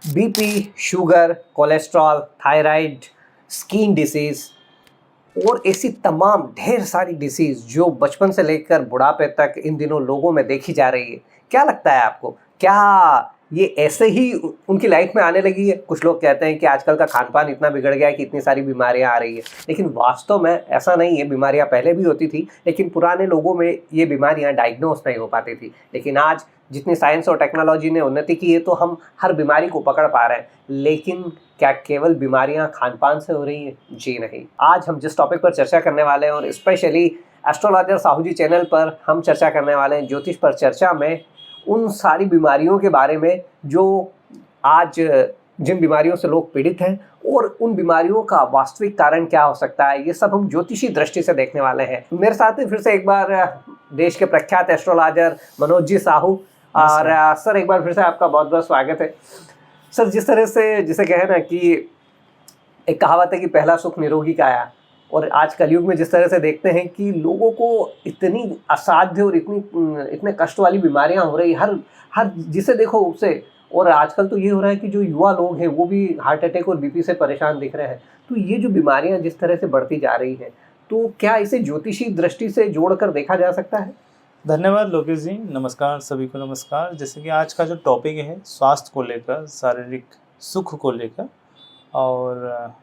BP, sugar, cholesterol, thyroid, skin disease और ऐसी तमाम ढेर सारी डिसीज़ जो बचपन से लेकर बुढ़ापे तक इन दिनों लोगों में देखी जा रही है। क्या लगता है आपको, क्या ये ऐसे ही उनकी लाइफ में आने लगी है? कुछ लोग कहते हैं कि आजकल का खान-पान इतना बिगड़ गया है कि इतनी सारी बीमारियां आ रही है, लेकिन वास्तव में ऐसा नहीं है। बीमारियां पहले भी होती थी, लेकिन पुराने लोगों में ये बीमारियां डायग्नोस नहीं हो पाती थी। लेकिन आज जितनी साइंस और टेक्नोलॉजी ने उन्नति की है, तो हम हर बीमारी को पकड़ पा रहे हैं। लेकिन क्या केवल बीमारियां खान-पान से हो रही हैं? जी नहीं। आज हम जिस टॉपिक पर चर्चा करने वाले हैं, और स्पेशली एस्ट्रोलॉजर साहू जी चैनल पर हम चर्चा करने वाले हैं ज्योतिष पर चर्चा में, उन सारी बीमारियों के बारे में जो आज जिन बीमारियों से लोग पीड़ित हैं, और उन बीमारियों का वास्तविक कारण क्या हो सकता है, ये सब हम ज्योतिषी दृष्टि से देखने वाले हैं। मेरे साथ फिर से एक बार देश के प्रख्यात एस्ट्रोलॉजर मनोज जी साहू। और सर, एक बार फिर से आपका बहुत बहुत स्वागत है। सर, जिस तरह से जिसे कहे ना कि एक कहावत है कि पहला सुख निरोगी काया, और आज कलयुग में जिस तरह से देखते हैं कि लोगों को इतनी असाध्य और इतने कष्ट वाली बीमारियां हो रही, हर हर जिसे देखो उससे। और आजकल तो ये हो रहा है कि जो युवा लोग हैं वो भी हार्ट अटैक और बीपी से परेशान दिख रहे हैं। तो ये जो बीमारियां जिस तरह से बढ़ती जा रही हैं, तो क्या इसे ज्योतिषी दृष्टि से जोड़कर देखा जा सकता है? धन्यवाद लोकेश जी। नमस्कार सभी को। नमस्कार। जैसे कि आज का जो टॉपिक है स्वास्थ्य को लेकर, शारीरिक सुख को लेकर, और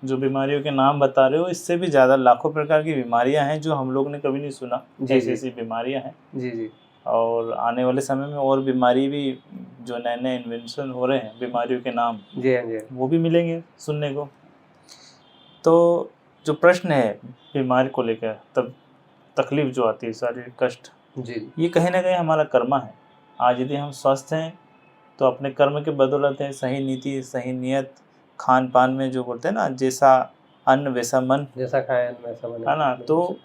जो बीमारियों के नाम बता रहे हो, इससे भी ज़्यादा लाखों प्रकार की बीमारियां हैं जो हम लोग ने कभी नहीं सुना। ऐसी ऐसी बीमारियां हैं। जी जी। और आने वाले समय में और बीमारी भी, जो नए नए इन्वेंशन हो रहे हैं बीमारियों के नाम, जी हाँ जी, वो भी मिलेंगे सुनने को। तो जो प्रश्न है बीमारी को लेकर, तब तकलीफ जो आती है, शारीरिक कष्ट, जी ये कहीं ना कहीं हमारा कर्म है। आज यदि हम स्वस्थ हैं तो अपने कर्म के बदौलत है। सही नीति, सही नियत, खान पान में जो बोलते हैं ना, जैसा अन्न वैसा मन, जैसा खाया वैसा बने, है ना। तो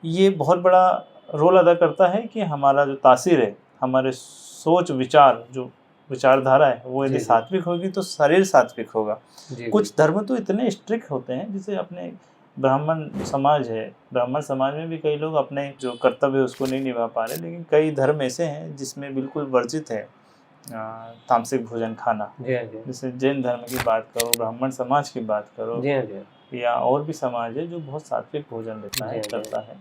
ये बहुत बड़ा रोल अदा करता है कि हमारा जो तासीर है, हमारे सोच विचार, जो विचारधारा है, वो यदि सात्विक होगी तो शरीर सात्विक होगा। कुछ धर्म तो इतने स्ट्रिक्ट होते हैं, जैसे अपने ब्राह्मण समाज है, ब्राह्मण समाज में भी कई लोग अपने जो कर्तव्य है उसको नहीं निभा पा रहे। लेकिन कई धर्म ऐसे हैं जिसमें बिल्कुल वर्जित है तामसिक भोजन खाना। जैसे जैन धर्म की बात करो, ब्राह्मण समाज की बात करो, या और भी समाज है जो बहुत सात्विक भोजन लेता है, करता है।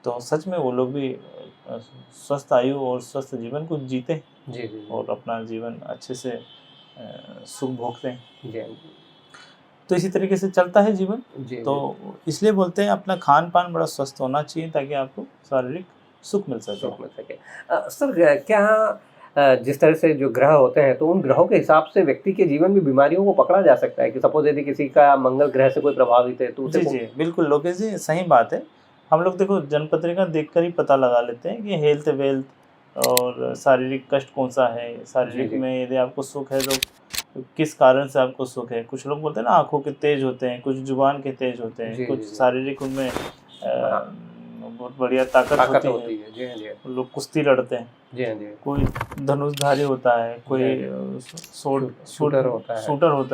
तो सच में वो लोग भी स्वस्थ आयु और स्वस्थ जीवन को जीते और अपना जीवन अच्छे से सुख भोगते हैं। तो इसी तरीके से चलता है जीवन। तो इसलिए बोलते हैं अपना खान पान बड़ा स्वस्थ होना चाहिए, ताकि आपको शारीरिक सुख मिल सके। सर, क्या जिस तरह से जो ग्रह होते हैं, तो उन ग्रहों के हिसाब से व्यक्ति के जीवन में बीमारियों को पकड़ा जा सकता है कि सपोज यदि किसी का मंगल ग्रह से कोई प्रभावित है, तो जी बिल्कुल लोकेश जी, सही बात है। हम लोग देखो जनपत्रिका देखकर ही पता लगा लेते हैं कि हेल्थ वेल्थ और शारीरिक कष्ट कौन सा है। शारीरिक में यदि आपको सुख है तो किस कारण से आपको सुख है। कुछ लोग बोलते हैं ना आंखों के तेज होते हैं, कुछ जुबान के तेज होते हैं, कुछ शारीरिक उनमें बहुत बढ़िया ताकत होती है। लोग कुश्ती लड़ते हैं, कोई धनुषधारी होता है, कोई शूटर होता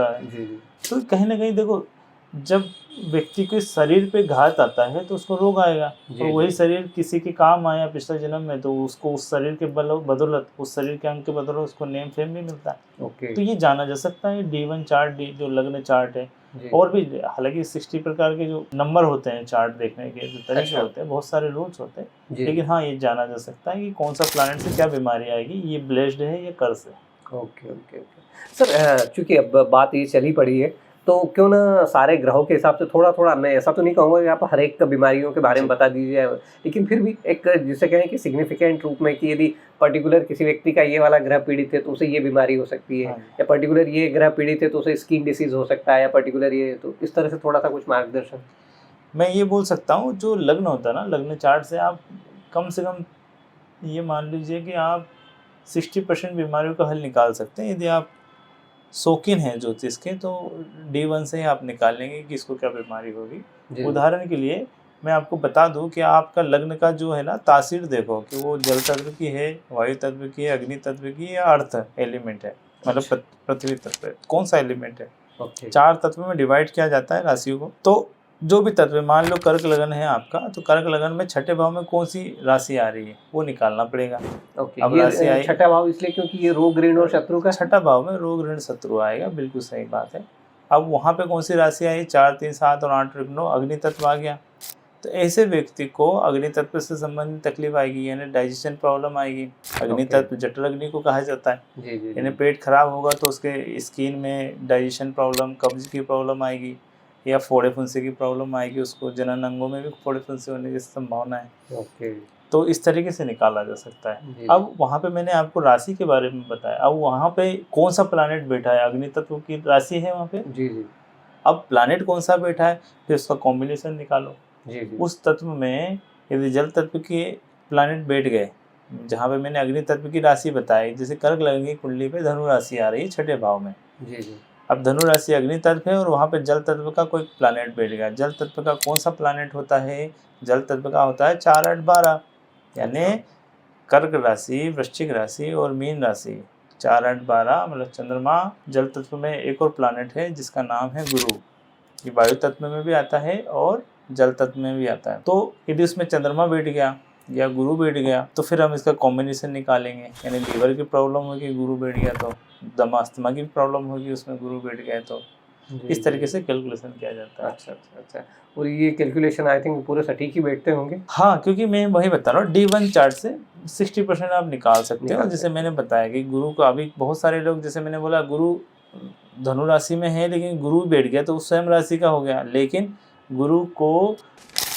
है। तो कहीं ना कहीं देखो, जब व्यक्ति के शरीर पे घात आता है तो उसको रोग आएगा। और वही शरीर किसी के काम आया पिछले जन्म में, तो उसको उस शरीर के बदौलत, उस शरीर के अंग के बदौलत उसको नेम फेम भी मिलता है। तो ये जाना जा सकता है। D1 चार्ट, जो लग्न चार्ट है, और भी हालांकि 60 प्रकार के जो नंबर होते हैं चार्ट देखने के जो तरीके होते हैं, बहुत सारे रूल्स होते हैं। लेकिन हाँ, ये जाना जा सकता है कि कौन सा प्लैनेट से क्या बीमारी आएगी, ये ब्लेस्ड है या कर्स है। ओके। सर, चूंकि अब बात ये चली पड़ी है, तो क्यों ना सारे ग्रहों के हिसाब से थोड़ा थोड़ा, मैं ऐसा तो नहीं कहूँगा कि आप हर एक बीमारियों के बारे में बता दीजिए, लेकिन फिर भी एक जिसे कहें कि सिग्निफिकेंट रूप में, कि यदि पर्टिकुलर किसी व्यक्ति का ये वाला ग्रह पीड़ित है तो उसे ये बीमारी हो सकती है, या पर्टिकुलर ये ग्रह पीड़ित है तो उसे स्किन डिसीज हो सकता है, या पर्टिकुलर ये, तो इस तरह से थोड़ा सा कुछ मार्गदर्शन। मैं ये बोल सकता हूँ, जो लग्न होता है ना, लग्न चार्ट से आप कम से कम ये मान लीजिए कि आप 60% बीमारियों का हल निकाल सकते हैं। यदि आप शौकीन हैं ज्योतिष के, तो D1 से ही आप निकालेंगे कि इसको क्या बीमारी होगी। उदाहरण के लिए मैं आपको बता दूं कि आपका लग्न का जो है ना तासीर देखो, कि वो जल तत्व की है, वायु तत्व की है, अग्नि तत्व की, या अर्थ एलिमेंट है, मतलब पृथ्वी तत्व है, कौन सा एलिमेंट है। 4 तत्व में डिवाइड किया जाता है राशियों को। तो जो भी तत्व, मान लो कर्क लगन है आपका, तो कर्क लगन में छठे भाव में कौन सी राशि आ रही है वो निकालना पड़ेगा। ओके, अब राशि ये आई छठा भाव इसलिए क्योंकि ये रोग ऋण और शत्रु का। छठा भाव में रोग ऋण शत्रु आएगा, बिल्कुल सही बात है। अब वहाँ पे कौन सी राशि आई, 4, 3, 7 और 8 9 अग्नि तत्व आ गया। तो ऐसे व्यक्ति को अग्नि तत्व से संबंधित तकलीफ आएगी, यानी डाइजेशन प्रॉब्लम आएगी। अग्नि तत्व जठर अग्नि को कहा जाता है। जी जी यानी पेट खराब होगा तो उसके स्किन में डाइजेशन प्रॉब्लम, कब्ज की प्रॉब्लम आएगी, या फोड़े फुंसी की प्रॉब्लम आएगी, उसको जनन अंगों में भी फोड़े फुंसी होने की संभावना है। ओके, तो इस तरीके से निकाला जा सकता है। जी। अब वहाँ पे मैंने आपको राशि के बारे में बताया, अब वहाँ पे कौन सा प्लैनेट बैठा है, अग्नि तत्व की राशि है वहाँ पे। जी जी अब प्लैनेट कौन सा बैठा है, फिर उसका कॉम्बिनेशन निकालो। जी जी उस तत्व में यदि जल तत्व के प्लैनेट बैठ गए, जहाँ पे मैंने अग्नि तत्व की राशि बताई, जैसे कर्क लगन की कुंडली पे धनु राशि आ रही है छठे भाव में। जी जी अब धनु राशि अग्नि तत्व है और वहाँ पे जल तत्व का कोई प्लैनेट बैठ गया। जल तत्व का कौन सा प्लैनेट होता है, जल तत्व का होता है 4, 8, 12, यानी कर्क राशि, वृश्चिक राशि और मीन राशि। 4, 8, 12 मतलब चंद्रमा। जल तत्व में एक और प्लैनेट है जिसका नाम है गुरु। ये वायु तत्व में भी आता है और जल तत्व में भी आता है। तो यदि उसमें चंद्रमा बैठ गया या गुरु बैठ गया तो फिर हम इसका कॉम्बिनेशन निकालेंगे, यानी लीवर की प्रॉब्लम होगी गुरु बैठ गया तो, दमा अस्थमा की प्रॉब्लम होगी उसमें गुरु बैठ गया तो। इस तरीके से कैलकुलेशन किया जाता है। अच्छा अच्छा अच्छा। और ये कैलकुलेशन आई थिंक पूरे सटीक ही बैठते होंगे। हाँ, क्योंकि मैं वही बता रहा हूँ, D1 चार्ट से 60% आप निकाल सकते हो। जैसे मैंने बताया कि गुरु का, अभी बहुत सारे लोग, जैसे मैंने बोला गुरु धनु राशि में है लेकिन गुरु बैठ गया तो उस स्वयं राशि का हो गया, लेकिन गुरु को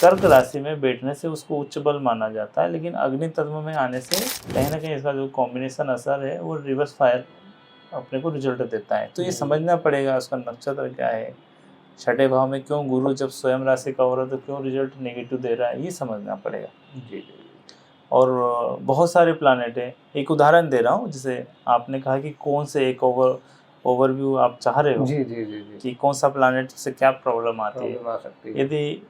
कर्क राशि में बैठने से उसको उच्च बल माना जाता है, लेकिन अग्नि तत्व में आने से कहीं ना कहीं इसका जो कॉम्बिनेशन असर है वो रिवर्स फायर अपने को रिजल्ट देता है। तो ये समझना पड़ेगा उसका नक्षत्र क्या है, छठे भाव में क्यों गुरु जब स्वयं राशि का हो रहा है तो क्यों रिजल्ट नेगेटिव दे रहा है, ये समझना पड़ेगा। जी जी और बहुत सारे प्लानेट हैं। एक उदाहरण दे रहा हूँ, जैसे आपने कहा कि कौन से एक ओवरव्यू आप चाह रहे हो जी जी जी जी कि कौन सा प्लानेट से क्या प्रॉब्लम आती है। प्रॉब्लम आ सकती है।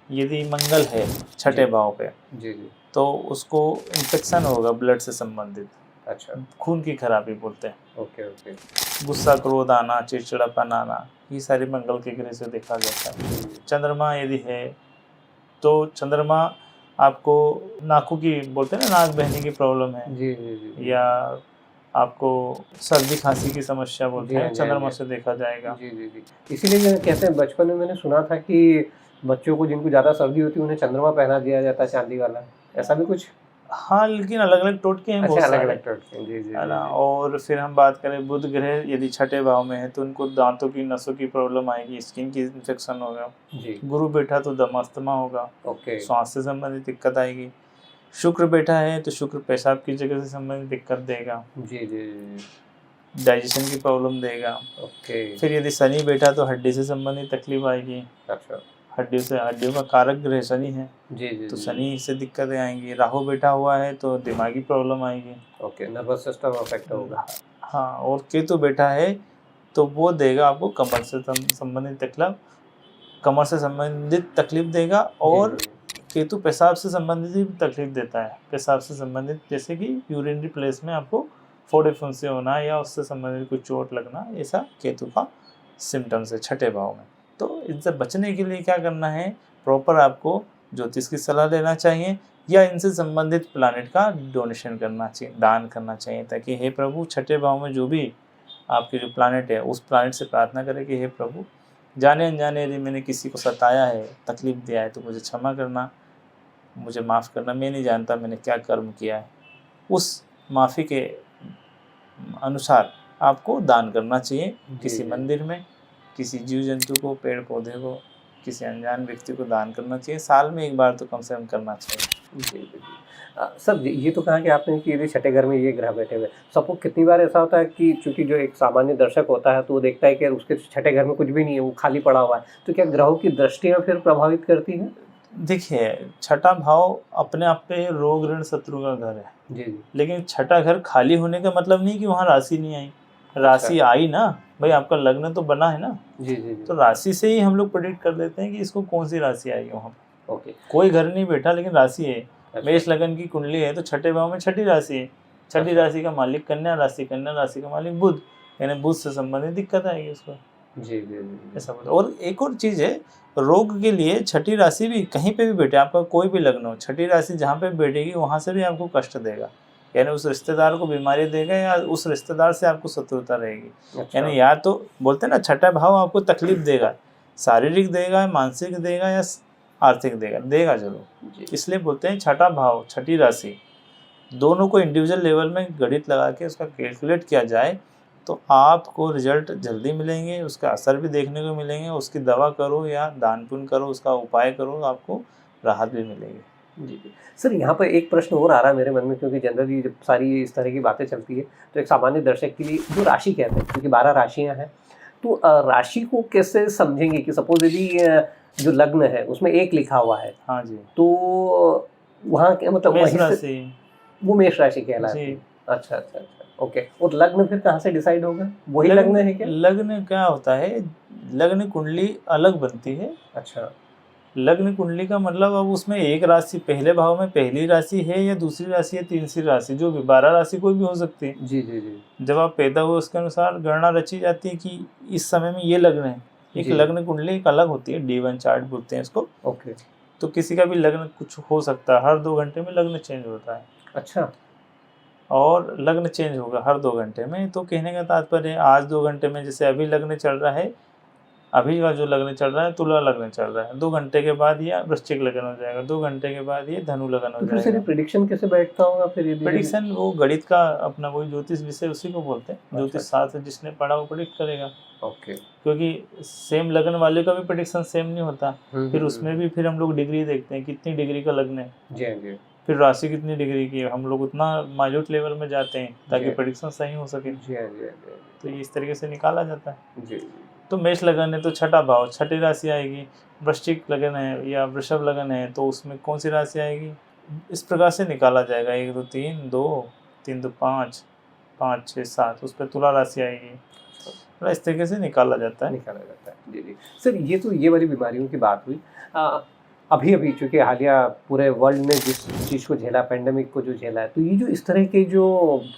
यदि मंगल है छठे भाव पे जी जी तो उसको इन्फेक्शन होगा ब्लड से संबंधित, अच्छा, खून की खराबी बोलते हैं। ओके ओके गुस्सा, क्रोध आना, चिड़चिड़ापन आना, ये सारे मंगल के ग्रह से देखा जाता है। चंद्रमा यदि है तो चंद्रमा आपको नाकों की, बोलते हैं ना, नाक बहने की प्रॉब्लम है, जी जी जी या आपको सर्दी खांसी की समस्या बोलते जी, हाँ हैं, जी, हाँ चंद्रमा जी। से देखा जाएगा। जी जी जी इसीलिए कहते हैं, बचपन में मैंने सुना था कि बच्चों को जिनको ज़्यादा सर्दी होती है उन्हें चंद्रमा पहना दिया जाता है, चांदी वाला। ऐसा भी कुछ? हाँ, लेकिन अलग अलग टोटके हैं अच्छा, बहुत अलग सारे, अलग टोटके। जी जी है जी ना। जी और फिर हम बात करें बुध ग्रह यदि छठे भाव में है तो उनको दांतों की नसों की प्रॉब्लम आएगी, स्किन की इन्फेक्शन होगा। जी गुरु बैठा तो दमास्थमा होगा, ओके श्वास से संबंधित दिक्कत आएगी। शुक्र बैठा है तो शुक्र पेशाब की जगह से संबंधित दिक्कत देगा, जी जी जी डाइजेशन की प्रॉब्लम देगा। ओके फिर यदि शनि बैठा तो हड्डी से संबंधित तकलीफ आएगी, अच्छा हड्डियों का कारक ग्रह शनि है जी जी तो जी शनि से दिक्कतें आएंगी। राहु बैठा हुआ है तो दिमागी प्रॉब्लम आएगी। ओके, नर्वस सिस्टम अफेक्ट होगा। हाँ, और केतु बैठा है तो वो देगा आपको कमर से संबंधित तकलीफ, कमर से संबंधित तकलीफ देगा। और जी केतु पेशाब से संबंधित भी तकलीफ देता है, पेशाब से संबंधित, जैसे कि यूरिनरी प्लेस में आपको फोड़े फुंसी होना या उससे संबंधित कोई चोट लगना, ऐसा केतु का सिम्टम्स है छठे भाव में। तो इनसे बचने के लिए क्या करना है, प्रॉपर आपको ज्योतिष की सलाह लेना चाहिए या इनसे संबंधित प्लानिट का डोनेशन करना चाहिए, दान करना चाहिए, ताकि हे प्रभु छठे भाव में जो भी आपके जो प्लानिट है उस प्लानिट से प्रार्थना करें कि हे प्रभु, जाने अनजाने यदि मैंने किसी को सताया है, तकलीफ दिया है तो मुझे क्षमा करना, मुझे माफ़ करना, मैं नहीं जानता मैंने क्या कर्म किया है। उस माफ़ी के अनुसार आपको दान करना चाहिए, किसी मंदिर में, किसी जीव जंतु को, पेड़ पौधे को, किसी अनजान व्यक्ति को दान करना चाहिए। साल में एक बार तो कम से कम करना चाहिए। जी जी सर, ये तो कहा कि आपने कि यदि छठे घर में ये ग्रह बैठे हुए, सपोज कितनी बार ऐसा होता है कि चूंकि जो एक सामान्य दर्शक होता है तो वो देखता है कि उसके छठे घर में कुछ भी नहीं है, वो खाली पड़ा हुआ है, तो क्या ग्रहों की दृष्टियाँ फिर प्रभावित करती हैं? देखिए, छठा भाव अपने आप पे रोग ऋण शत्रु का घर है, जी जी लेकिन छठा घर खाली होने का मतलब नहीं कि वहाँ राशि नहीं आई। राशि आई ना भाई, आपका लग्न तो बना है ना, जी जी जी तो राशि से ही हम लोग प्रेडिक्ट कर देते हैं कि इसको कौन सी राशि आई वहाँ पे। ओके कोई घर नहीं बैठा लेकिन राशि है। अच्छा। मेष लगन की कुंडली है तो छठे भाव में छठी राशि है, छठी अच्छा। राशि का मालिक कन्या राशि, कन्या राशि का मालिक बुध, यानी बुध से संबंधित दिक्कत आएगी उसको। जी जी जी ऐसा बोलते हैं। और एक और चीज़ है, रोग के लिए छठी राशि भी कहीं पे भी बैठे, आपका कोई भी लग्न हो, छठी राशि जहाँ पे भी बैठेगी वहाँ से भी आपको कष्ट देगा। यानी उस रिश्तेदार को बीमारी देगा या उस रिश्तेदार से आपको शत्रुता रहेगी। अच्छा यानी या तो बोलते हैं ना छठा भाव आपको तकलीफ देगा, शारीरिक देगा, मानसिक देगा या आर्थिक देगा, देगा जरूर। जी इसलिए बोलते हैं छठा भाव छठी राशि दोनों को इंडिविजुअल लेवल में गणित लगा के उसका कैलकुलेट किया जाए तो आपको रिजल्ट जल्दी मिलेंगे, उसका असर भी देखने को मिलेंगे। उसकी दवा करो या दान पुण्य करो, उसका उपाय करो, आपको राहत भी मिलेगी। जी जी सर, यहाँ पर एक प्रश्न और आ रहा है मेरे मन में, क्योंकि जनरली जब सारी इस तरह की बातें चलती है तो एक सामान्य दर्शक के लिए जो राशि कहते हैं, क्योंकि 12 राशियाँ हैं, तो राशि को कैसे समझेंगे कि सपोज यदि जो लग्न है उसमें एक लिखा हुआ है, हाँ जी, तो वहाँ क्या मतलब मेष वहीं से राशि वो मेष राशि कहलाती है। जी। अच्छा अच्छा अच्छा, ओके। और लग्न फिर कहाँ से डिसाइड होगा, वही लग्न है क्या? लग्न क्या होता है, लग्न कुंडली अलग बनती है। अच्छा लग्न कुंडली का मतलब अब उसमें एक राशि पहले भाव में पहली राशि है या दूसरी राशि है तीसरी राशि, जो भी 12 राशि कोई भी हो सकती है। जी जी जी जब आप पैदा हुए उसके अनुसार गणना रची जाती है कि इस समय में ये लग्न है। एक जी। लग्न कुंडली एक अलग होती है, D1 चार्ट बोलते हैं इसको। ओके। तो किसी का भी लग्न कुछ हो सकता है, हर 2 घंटे में लग्न चेंज होता है अच्छा और लग्न चेंज होगा हर 2 घंटे में। तो कहने का तात्पर्य है आज 2 घंटे में, जैसे अभी लग्न चल रहा है, अभी का जो लग्न चल रहा है तुला लग्न चल रहा है, 2 घंटे के बाद ये वृश्चिक लगन हो जाएगा, 2 घंटे के बाद ये धनु लगन हो तो फिर सर ये जाएगा। प्रिडिक्शन कैसे बैठता होगा फिर, यदि प्रेडिक्शन वो गणित का अपना वही ज्योतिष विषय उसी को बोलते हैं। अच्छा, ज्योतिष शास्त्र जिसने पढ़ा वो प्रेडिक्ट करेगा, ओके। क्योंकि सेम लगन वाले का भी प्रेडिक्शन सेम नहीं होता। फिर उसमें हम्म। भी फिर हम लोग डिग्री देखते हैं, कितनी डिग्री का लग्न है, जी हाँ जी फिर राशि कितनी डिग्री की है, हम लोग उतना माइन्यूट लेवल में जाते हैं ताकि जी। प्रेडिक्शन सही हो सके। जी हाँ जी हाँ जी तो ये इस तरीके से निकाला जाता है। जी तो मेष लगन है तो छठा भाव छठी राशि आएगी, वृश्चिक लगन है या वृषभ लगन है तो उसमें कौन सी राशि आएगी, इस प्रकार से निकाला जाएगा। 1 2 3 2 3 2 5 5 6 7, उस पर तुला राशि आएगी। तो इस तरीके से निकाला जाता है। निकाला जाता है। जी जी सर, ये तो ये वाली बीमारियों की बात हुई। अभी अभी चूँकि हालिया पूरे वर्ल्ड ने जिस चीज़ को झेला, पेंडेमिक को जो झेला है, तो ये जो इस तरह के जो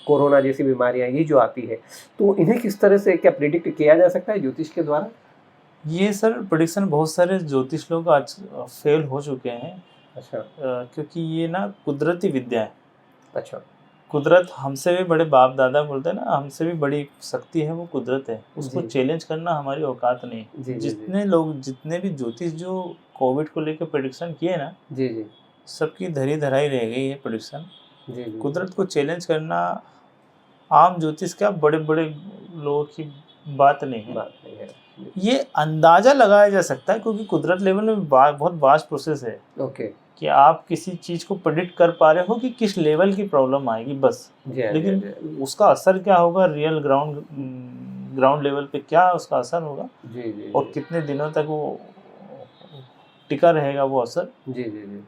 कोरोना जैसी बीमारियाँ ये जो आती है, तो इन्हें किस तरह से क्या प्रिडिक्ट किया जा सकता है ज्योतिष के द्वारा? ये सर प्रेडिक्शन बहुत सारे ज्योतिष लोग आज फेल हो चुके हैं। अच्छा क्योंकि ये ना कुदरती विद्या है। अच्छा कुदरत हमसे भी बड़े, बाप दादा बोलते हैं ना, हमसे भी बड़ी शक्ति है वो कुदरत है, उसको जी। चैलेंज करना हमारी औकात नहीं। जी, जी, जितने लोग, जितने भी ज्योतिष जो कोविड को लेकर प्रेडिक्शन किए ना, जी जी सबकी धरी धराई रह गई है प्रेडिक्शन। जी जी कुदरत को चैलेंज करना आम ज्योतिष क्या बड़े बड़े लोगों की बात नहीं है। बात नहीं है। जी, ये अंदाजा लगाया जा सकता है क्योंकि कुदरत लेवल में बहुत वास्ट प्रोसेस है ओके। कि आप किसी चीज़ को प्रेडिक्ट कर पा रहे हो कि किस लेवल की प्रॉब्लम आएगी बस। जी हाँ, जी हाँ, जी हाँ। लेकिन उसका असर क्या होगा, रियल ग्राउंड लेवल पे क्या उसका असर होगा जी जी और कितने दिनों तक वो टिका रहेगा वो असर, जी जी जी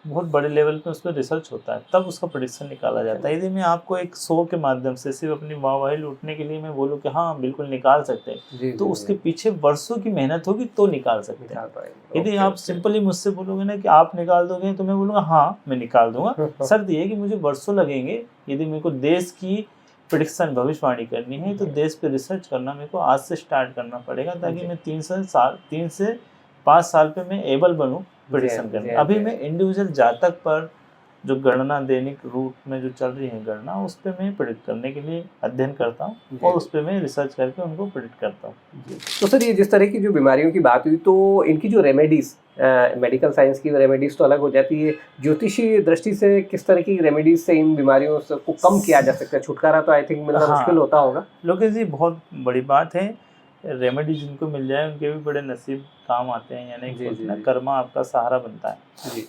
बहुत बड़े लेवल पे उस पर रिसर्च होता है, तब उसका प्रेडिक्शन निकाला जाता है। यदि मैं आपको एक शो के माध्यम से सिर्फ अपनी वाहवाही लूटने के लिए मैं बोलूँ कि हाँ बिल्कुल निकाल सकते हैं, जी तो जी, उसके जी, पीछे वर्षों की मेहनत होगी तो निकाल सकते हैं। निकाल पाएंगे। यदि ओके, आप ओके। सिंपली मुझसे बोलोगे ना कि आप निकाल दोगे तो मैं बोलूँगा हाँ मैं निकाल दूंगा। शर्त ये है कि मुझे वर्षों लगेंगे। यदि मेरे को देश की प्रेडिक्शन भविष्यवाणी करनी है तो देश पे रिसर्च करना मेरे को आज से स्टार्ट करना पड़ेगा, ताकि मैं 3 से 5 साल पे मैं एबल बनूँ प्रेडिक्शन करने। अभी मैं इंडिविजुअल जातक पर जो गणना दैनिक रूप में जो चल रही है गणना, उस पर मैं प्रेडिक्ट करने के लिए अध्ययन करता हूँ और उस पर मैं रिसर्च करके उनको प्रेडिक्ट करता हूँ। तो सर ये जिस तरह की जो बीमारियों की बात हुई, तो इनकी जो रेमेडीज, मेडिकल साइंस की रेमेडीज तो अलग हो जाती है, ज्योतिषी दृष्टि से किस तरह की रेमेडीज से इन बीमारियों को कम किया जा सकता है? छुटकारा तो आई थिंक मिलना मुश्किल होता होगा। लोकेश जी बहुत बड़ी बात है, रेमेडी जिनको मिल जाए उनके भी बड़े नसीब काम आते हैं, यानी कर्मा आपका सहारा बनता है। जी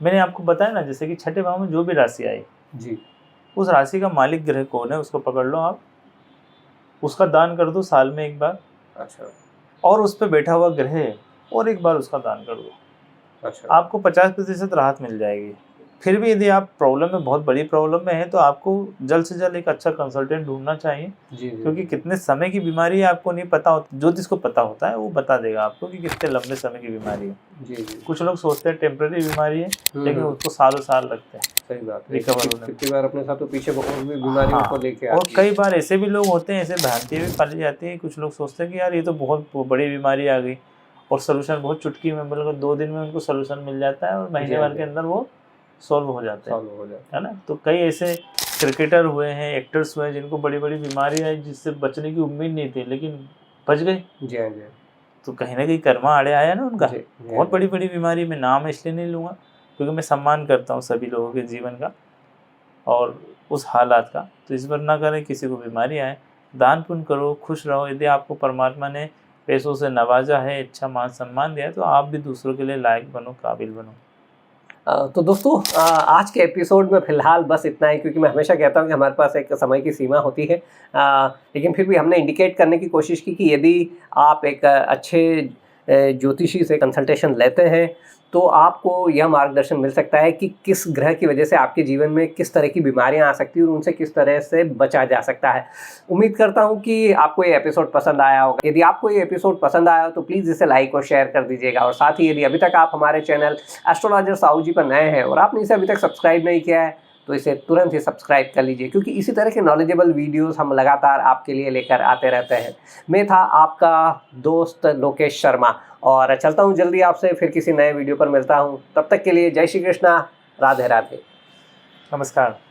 मैंने आपको बताया ना, जैसे कि छठे भाव में जो भी राशि आई जी उस राशि का मालिक ग्रह कौन है उसको पकड़ लो आप, उसका दान कर दो साल में एक बार। अच्छा और उस पर बैठा हुआ ग्रह और एक बार उसका दान कर दो। अच्छा आपको 50% राहत मिल जाएगी। फिर भी यदि आप प्रॉब्लम में, बहुत बड़ी प्रॉब्लम में है, तो आपको जल्द से जल्द एक अच्छा कंसल्टेंट ढूंढना चाहिए। जी क्योंकि कितने समय की बीमारी है आपको नहीं पता होता, जो जिसको पता होता है वो बता देगा आपको कि कितने लंबे समय की बीमारी है। जी। कुछ लोग सोचते हैं टेम्पररी बीमारी है, लेकिन उसको सालों साल लगते हैं सही बात है। रिकवर होने में। कितनी बार अपने साथ तो पीछे और भी बीमारियों को लेके और आती है। कई बार ऐसे भी लोग होते हैं, ऐसे भ्रांतियाँ भी पाली जाती है, कुछ लोग सोचते हैं कि यार ये तो बहुत बड़ी बीमारी आ गई और सोल्यूशन बहुत चुटकी में, मतलब 2 दिन में उनको सोल्यूशन मिल जाता है और महीने भर के अंदर वो सॉल्व हो जाते हैं, है ना। तो कई ऐसे क्रिकेटर हुए हैं, एक्टर्स हुए हैं जिनको बड़ी बड़ी बीमारी आई, जिससे बचने की उम्मीद नहीं थी, लेकिन बच गए। जी हाँ जी। तो कहीं ना कहीं कर्मा आड़े आया ना उनका। जी, बहुत बड़ी बड़ी बीमारी, मैं नाम इसलिए नहीं लूँगा क्योंकि मैं सम्मान करता हूँ सभी लोगों के जीवन का और उस हालात का। तो इस बार ना करें, किसी को बीमारी आए, दान पुण्य करो, खुश रहो। यदि आपको परमात्मा ने पैसों से नवाजा है, अच्छा मान सम्मान दिया है, तो आप भी दूसरों के लिए लायक बनो, काबिल बनो। तो दोस्तों आज के एपिसोड में फ़िलहाल बस इतना ही, क्योंकि मैं हमेशा कहता हूँ कि हमारे पास एक समय की सीमा होती है। लेकिन फिर भी हमने इंडिकेट करने की कोशिश की कि यदि आप एक अच्छे ज्योतिषी से कंसल्टेशन लेते हैं तो आपको यह मार्गदर्शन मिल सकता है कि किस ग्रह की वजह से आपके जीवन में किस तरह की बीमारियां आ सकती हैं और उनसे किस तरह से बचा जा सकता है। उम्मीद करता हूं कि आपको ये एपिसोड पसंद आया होगा। यदि आपको ये एपिसोड पसंद आया हो तो प्लीज़ इसे लाइक और शेयर कर दीजिएगा। और साथ ही यदि अभी तक आप हमारे चैनल एस्ट्रोलॉजर साहू जी पर नए हैं और आपने इसे अभी तक सब्सक्राइब नहीं किया है तो इसे तुरंत ही सब्सक्राइब कर लीजिए, क्योंकि इसी तरह के नॉलेजेबल वीडियोस हम लगातार आपके लिए लेकर आते रहते हैं। मैं था आपका दोस्त लोकेश शर्मा और चलता हूँ जल्दी, आपसे फिर किसी नए वीडियो पर मिलता हूँ। तब तक के लिए जय श्री कृष्णा, राधे राधे, नमस्कार।